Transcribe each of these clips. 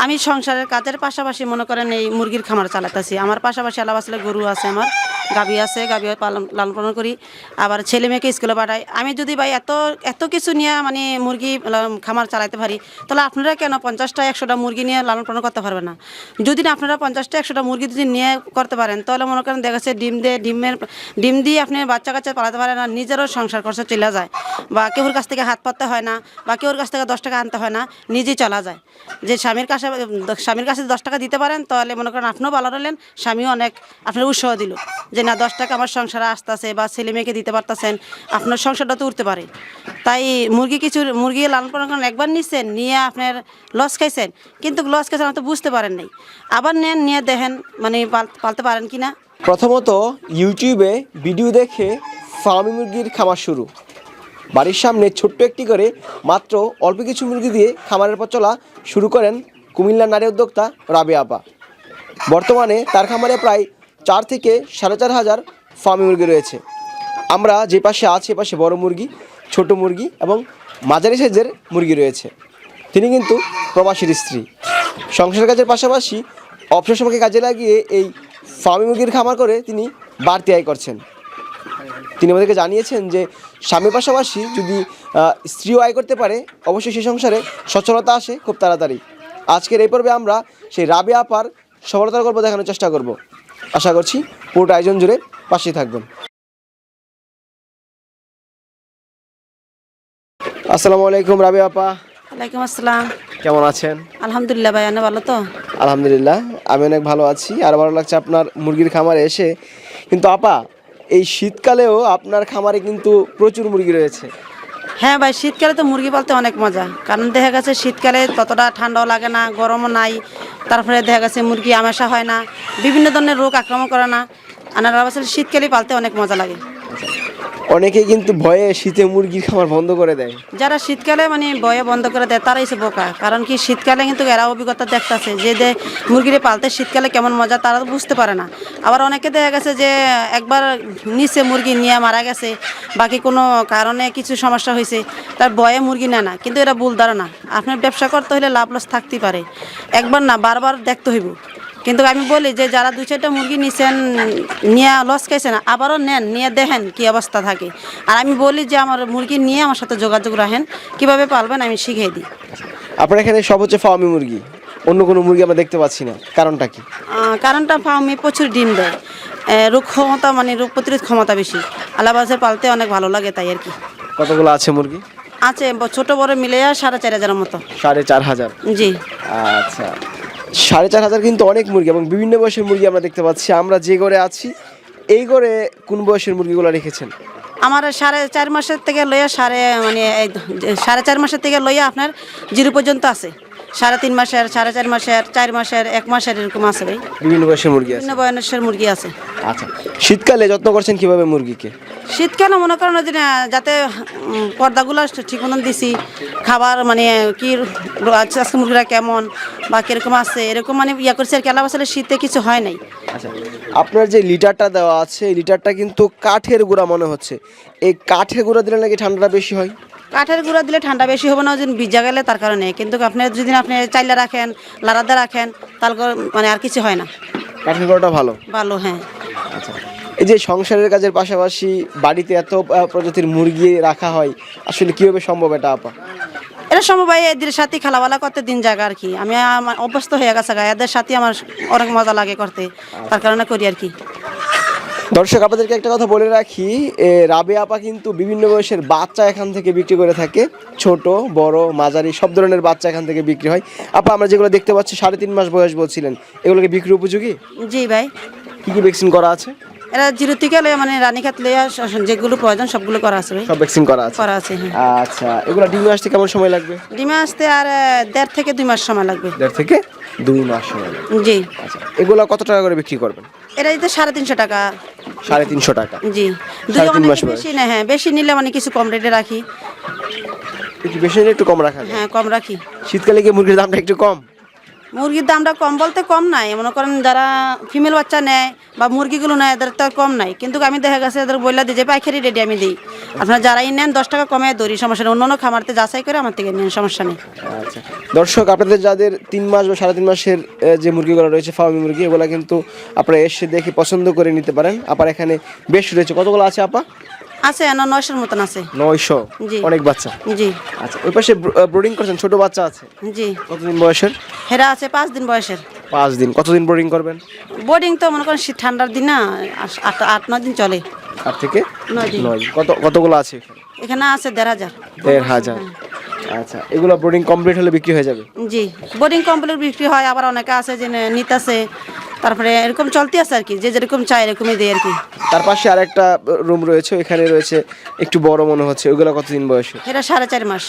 আমি সংসারের কাজের পাশাপাশি মনে করেন এই মুরগির খামার চালাতেছি। আমার পাশাপাশি আলাদা আসলে গরু আছে, আমার গাভী আছে, গাভী লালন পালন করি, আবার ছেলে মেয়েকে স্কুলে পাঠাই। আমি যদি ভাই এত এত কিছু নিয়ে মানে মুরগি খামার চালাতে পারি, তাহলে আপনারা কেন 50টা 100টা মুরগি নিয়ে লালন পালন করতে পারবেন না? যদি না আপনারা 50টা 100টা মুরগি যদি নিয়ে করতে পারেন, তাহলে মনে করেন দেখা যাচ্ছে ডিম দিয়ে আপনি বাচ্চা কাচ্চা পালাতে পারেন, আর নিজেরও সংসার খরচা চলে যায়, বা কেউর কাছ থেকে হাত পাততে হয় না, বা কেউর কাছ থেকে 10 টাকা আনতে হয় না, নিজেই চলা যায়। যে স্বামীর কাছে 10 টাকা দিতে পারেন, তাহলে মনে করেন আপনিও ভালো রইলেন, স্বামীও অনেক আপনার উৎসাহ দিল যে না 10 টাকা আমার সংসারে আসতেছে, বা ছেলে মেয়েকে দিতে পারতেছেন, আপনার সংসারটা তো উঠতে পারে। তাই মুরগি লালন পালন করেন, একবার নিচ্ছেন, নিয়ে আপনার লস খাইছেন, কিন্তু লস খাইছেন আপনি তো বুঝতে পারেন নাই, আবার নেন, নিয়ে দেখেন মানে পালতে পারেন কি না। প্রথমত ইউটিউবে ভিডিও দেখে ফার্মি মুরগির খামার শুরু। বাড়ির সামনে ছোট্ট একটি করে মাত্র অল্প কিছু মুরগি দিয়ে খামারের পথ চলা শুরু করেন কুমিল্লার নারী উদ্যোক্তা রাবেয়া আপা। বর্তমানে তার খামারে প্রায় 4 থেকে 4.5 হাজার ফার্মি মুরগি রয়েছে। আমরা যে পাশে আছি, পাশে বড় মুরগি, ছোট মুরগি এবং মাঝারি সাইজের মুরগি রয়েছে। তিনি কিন্তু প্রবাসীর স্ত্রী। সংসার কাজের পাশাপাশি অবসর সময়কে কাজে লাগিয়ে এই ফার্মি মুরগির খামার করে তিনি বাড়তি আয় করছেন। তিনি আমাদেরকে জানিয়েছেন যে স্বামীর পাশাপাশি যদি স্ত্রীও আয় করতে পারে, অবশ্যই সেই সংসারে সচ্ছলতা আসে খুব তাড়াতাড়ি। আজকের এই পর্বে আমরা সেই রাবেয়া আপার সফলতার গল্প দেখানোর চেষ্টা করব। আশা করছি পুরোটা আয়োজন জুড়ে পাশেই থাকবেন। আসসালামু আলাইকুম রাবেয়া আপা। ওয়ালাইকুম আসসালাম। কেমন আছেন? আলহামদুলিল্লাহ ভাই, আপনি ভালো তো? আলহামদুলিল্লাহ, আমি অনেক ভালো আছি। আর ভালো লাগছে আপনার মুরগির খামারে এসে। কিন্তু আপা, এই শীতকালেও আপনার খামারে কিন্তু প্রচুর মুরগি রয়েছে। হ্যাঁ ভাই, শীতকালে তো মুরগি পালতে অনেক মজা, কারণ দেখা গেছে শীতকালে ততটা ঠান্ডাও লাগে না, গরমও নাই, তারপরে দেখা গেছে মুরগি আমাশা হয় না, বিভিন্ন ধরনের রোগ আক্রমণ করে না। আসলে শীতকালে পালতে অনেক মজা লাগে। অনেকেই কিন্তু ভয়ে শীতে মুরগির খামার বন্ধ করে দেয়। যারা শীতকালে মানে ভয়ে বন্ধ করে দেয় তারাই সে বোকা, কারণ কি শীতকালে কিন্তু এরা অভিজ্ঞতা দেখতেছে যে মুরগিরে পালতে শীতকালে কেমন মজা, তারা তো বুঝতে পারে না। আবার অনেকে দেখা গেছে যে একবার নিচে মুরগি নিয়ে মারা গেছে, বাকি কোনো কারণে কিছু সমস্যা হয়েছে, তার ভয়ে মুরগি নেয় না, কিন্তু এটা ভুল ধারণা। আপনার ব্যবসা করতে হলে লাভ লস থাকতেই পারে, একবার না বারবার দেখতে হইব। কিন্তু আমি বলি যে যারা 2-4টা মুরগি নিছেন, নিয়ে লস খাইছেন, আবারও নেন, নিয়ে দেখেন কি অবস্থা থাকে। আর আমি বলি যে আমার মুরগি নিয়ে আমার সাথে যোগাযোগ রাখেন, কিভাবে পালবেন আমি শিখিয়ে দিই। আপনার এখানে সব হচ্ছে ফার্মি মুরগি, অন্য কোনো মুরগি আমরা দেখতে পাচ্ছি না, কারণটা কি? কারণটা ফার্মে প্রচুর ডিম দেয়, রোগ ক্ষমতা মানে রোগ প্রতিরোধ ক্ষমতা বেশি, আলাবাসের পালতে অনেক ভালো লাগে, তাই আর কি। কতগুলো আছে মুরগি? আছে ছোট বড় মিলে 4,500 মতো। 4,500? জি। আচ্ছা, 4,500 কিন্তু অনেক মুরগি, এবং বিভিন্ন বয়সের মুরগি আমরা দেখতে পাচ্ছি। আমরা যে ঘরে আছি, এই ঘরে কোন বয়সের মুরগিগুলো রেখেছেন? আমার 4.5 মাসের থেকে লইয়া 4.5 মাসের থেকে লইয়া আপনার 0 পর্যন্ত আছে। 3.5 মাসের, 4.5 মাসের, 4 মাসের, 1 মাসের, এরকম আছে ভাই। বিভিন্ন বয়সের মুরগি আছে? বিভিন্ন বয়সের মুরগি আছে। আচ্ছা, শীতকালে যত্ন করছেন কিভাবে মুরগিকে? শীতকালে মনে করেন যে যাতে পর্দাগুলো ঠিক মতন দিছি, খাবার মানে কি আজকে মুরগিরা কেমন বা কিরকম আছে এরকম মানে করছে আর কি। আসলে শীতে কিছু হয় নাই। আচ্ছা, আপনার যে লিটারটা দেওয়া আছে, এই লিটারটা কিন্তু কাঠের গুঁড়া মনে হচ্ছে। এই কাঠের গুঁড়া দিলে নাকি ঠান্ডাটা বেশি হয়? কাঠের গুঁড়া দিলে ঠান্ডা বেশি হবে না, যদি ভিজা গেলে তার কারণে। কিন্তু আপনি যদি আপনি চাইলে রাখেন, লাড়াতে রাখেন, তাহলে মানে আর কিছু হয় না। কাঠের গুঁড়াটা ভালো? ভালো, হ্যাঁ। আচ্ছা, এই যে সংসারের কাজের পাশাপাশি বাড়িতে এত প্রজাতির মুরগি রাখা হয়, আসলে কীভাবে সম্ভব এটা আপা? এটা সম্ভব ভাই, এদের সাথে খেলাবেলা করতে দিন জায়গা আর কি। আমি আমার অভ্যস্ত হয়ে গেছে, এদের সাথে আমার অনেক মজা লাগে করতে, তার কারণে করি আর কি। দর্শক, আপনাদেরকে একটা কথা বলে রাখি, রাবেয়া আপা কিন্তু বিভিন্ন বয়সের বাচ্চা এখান থেকে বিক্রি করে থাকে। ছোট, বড়, মাঝারি সব ধরনের বাচ্চা এখান থেকে বিক্রি হয়। আপা, আমরা যেগুলো দেখতে পাচ্ছি 3.5 মাস বয়স বলছিলেন, এগুলোকে বিক্রি উপযোগী? জি ভাই। কী কী ভ্যাকসিন করা আছে? এরা 0 থেকে লইয়া মানে রানীখাত লইয়া যেগুলো প্রয়োজন সবগুলো করা আছে ভাই। সব ভ্যাকসিন করা আছে? করা আছে, হ্যাঁ। আচ্ছা, এগুলো ডিমে আসতে কেমন সময় লাগবে? ডিমে আসতে আর 1.5 থেকে 2 মাস সময় লাগবে। 1.5 থেকে 2 মাস সময় লাগবে? জি। আচ্ছা, এগুলো কত টাকা করে বিক্রি করবেন? এটা দিতে 350 টাকা। 350 টাকা? জি। 3.5 মাস বেশি না, হ্যাঁ, বেশি নিলে মানে কিছু কম রেটে রাখি। একটু বেশি নিলে একটু কম রাখা যায়? হ্যাঁ, কম রাখি। শীতকালে কি মুরগির দামটা একটু কম? মুরগির দামটা কম বলতে কম নাই, মনে করেন যারা ফিমেল বাচ্চা নেয় বা মুরগিগুলো নেয় এদের তো আর কম নাই, কিন্তু আমি দেখা গেছে এদের বইলা দিই যে পাইকারি রেডি আমি দিই, আপনারা যারাই নেন 10 টাকা কমে ধরি, সমস্যা নেই, অন্য খামারতে যাচাই করে আমার থেকে নেন, সমস্যা নেই। আচ্ছা দর্শক, আপনাদের যাদের 3 মাস বা 3.5 মাসের যে মুরগিগুলো রয়েছে ফার্মি মুরগি, এগুলো কিন্তু আপনারা এসে দেখে পছন্দ করে নিতে পারেন। আপার এখানে বেশ রয়েছে, কতগুলো আছে আপা? আছে না 900-র মতন আছে। 900? জি। অনেক বাচ্চা। জি আচ্ছা, ওই পাশে ব্রোডিং করছেন, ছোট বাচ্চা আছে, জি, কতদিন বয়সের? হেরা আছে 5 দিন বয়সের। 5 দিন। কতদিন ব্রোডিং করবেন? বোর্ডিং তো মনে করেন শীত ঠান্ডার দিন না, 8-9 দিন চলে। 8 থেকে 9 দিন। 9 দিন। কতগুলো আছে এখানে? এখানে আছে 1,500। 1,500। আচ্ছা, এগুলো ব্রোডিং কমপ্লিট হলে বিক্রি হয়ে যাবে? জি, বোর্ডিং কমপ্লিট বিক্রি হয়, আবার অনেকে আছে যে নিতেছে, তারপরে এরকম চলতে আছে আর কি, যে যেরকম চাই এরকমই দেয় আর কি। তার পাশে আরেকটা রুম রয়েছে, এখানে রয়েছে একটু বড় মনে হচ্ছে, ওগুলো কতদিন বয়সে? এটা 4.5 মাস।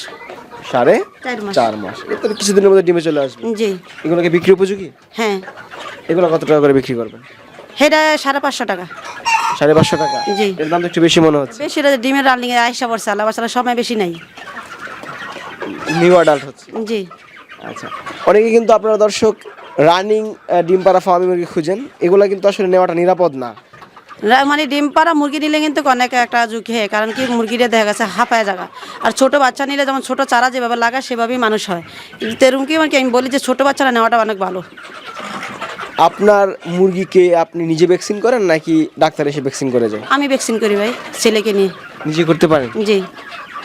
4.5 মাস। এটা তো কিছুদিনের মধ্যে ডিমে চলে আসবে। জি। এগুলোকে বিক্রি উপযোগী? হ্যাঁ। এগুলো কত টাকা করে বিক্রি করবেন? এটা 550 টাকা। 550 টাকা? জি। এর দাম তো একটু বেশি মনে হচ্ছে। বেশি, এটা ডিমের রানিং এ আইসা পড়ছে, আল্লাহ বাসালা সময় বেশি নাই। নিউ অ্যাডাল্ট হচ্ছে। জি। আচ্ছা, অনেকে কিন্তু আপনারা দর্শক রানিং ডিম পাড়া ফার্মি মুরগি খুঁজেন, এগুলো কিন্তু আসলে নেওয়াটা নিরাপদ না। মানে ডিম পাড়া মুরগি নিলে কিন্তু অনেক একটা ঝুঁকি হয়, কারণ কি মুরগিটা দেখা গেছে হাঁপায় জায়গা, আর ছোট বাচ্চা নিলে যেমন ছোট চারা যেভাবে লাগায় সেভাবেই মানুষ হয়, তেরকম কি মানে আমি বলি যে ছোট বাচ্চারা নেওয়াটা অনেক ভালো। আপনার মুরগিকে আপনি নিজে ভ্যাকসিন করেন নাকি ডাক্তার এসে ভ্যাকসিন করে যায়? আমি ভ্যাকসিন করি ভাই, ছেলেকে নিয়ে। নিজে করতে পারেন? জি।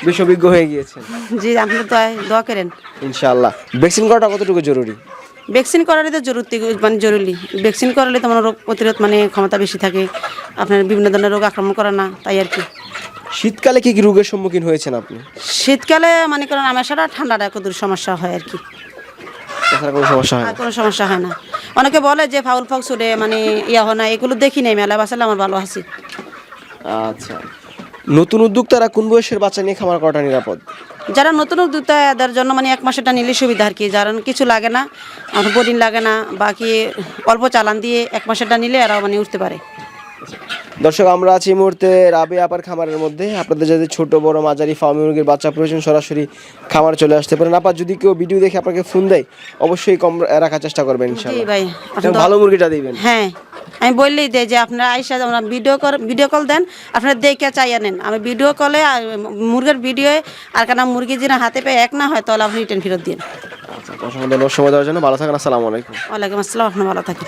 বেশ অভিজ্ঞ হয়ে গিয়েছেন। জি, আপনি তো দোয়া করেন। ইনশাআল্লাহ। ভ্যাকসিন করাটা কতটুকু জরুরি? ভ্যাকসিন করারই তো মানে জরুরি, ভ্যাকসিন করালে তো মানে রোগ প্রতিরোধ মানে ক্ষমতা বেশি থাকে, আপনার বিভিন্ন ধরনের রোগ আক্রমণ করে না, তাই আর কি। শীতকালে কি কি রোগের সম্মুখীন হয়েছেন আপনি? শীতকালে মানে করেন আমার সারা ঠান্ডাটা একটু সমস্যা হয় আর কি, এছাড়া কোনো সমস্যা হয় আর না? কোনো সমস্যা হয় না। অনেকে বলে যে ফাউল ফক্স উঠে মানে হয় না, এগুলো দেখি নাই, মেলা বাসালে আমার ভালো আছি। আচ্ছা, নতুন উদ্যোক্তারা কোন বয়সের বাচ্চা নিয়ে খামার করাটা নিরাপদ? যারা নতুন উদ্যোক্তা এদের জন্য মানে 1 মাসেরটা নিলে সুবিধা আর কি, যারা কিছু লাগে না, বোর্ডিং লাগে না, বাকি অল্প চালান দিয়ে 1 মাসেরটা নিলে এরা মানে উঠতে পারে। দর্শক, আমরা আছি এই মুহূর্তে রাবে আপার খামারের মধ্যে। আপনাদের যাদের ছোট বড় মাঝারি ফার্মি মুরগির বাচ্চা প্রয়োজন, সরাসরি খামার চলে আসতে পারেন। আপা, যদি কেউ ভিডিও দেখে আপনাকে ফোন দেয় অবশ্যই কম রাখার চেষ্টা করবেন জি ইনশাআল্লাহ। ভাই, এবং ভালো মুরগিটা দিবেন। হ্যাঁ, আমি বললেই দেয় যে আপনারা আইসা আমরা ভিডিও কল দেন, আপনারা দেখে চাইয়া নেন, আমি ভিডিও কলে মুরগির ভিডিও আর কেন মুরগি যেন হাতে পেয়ে এক না হয় তাহলে আপনি রিটার্ন ফেরত দিন। আচ্ছা, অসংখ্য ধন্যবাদ সময় দেওয়ার জন্য। ভালো থাকেন। আসসালামু আলাইকুম। ওয়ালাইকুম আসসালাম, আপনি ভালো থাকেন।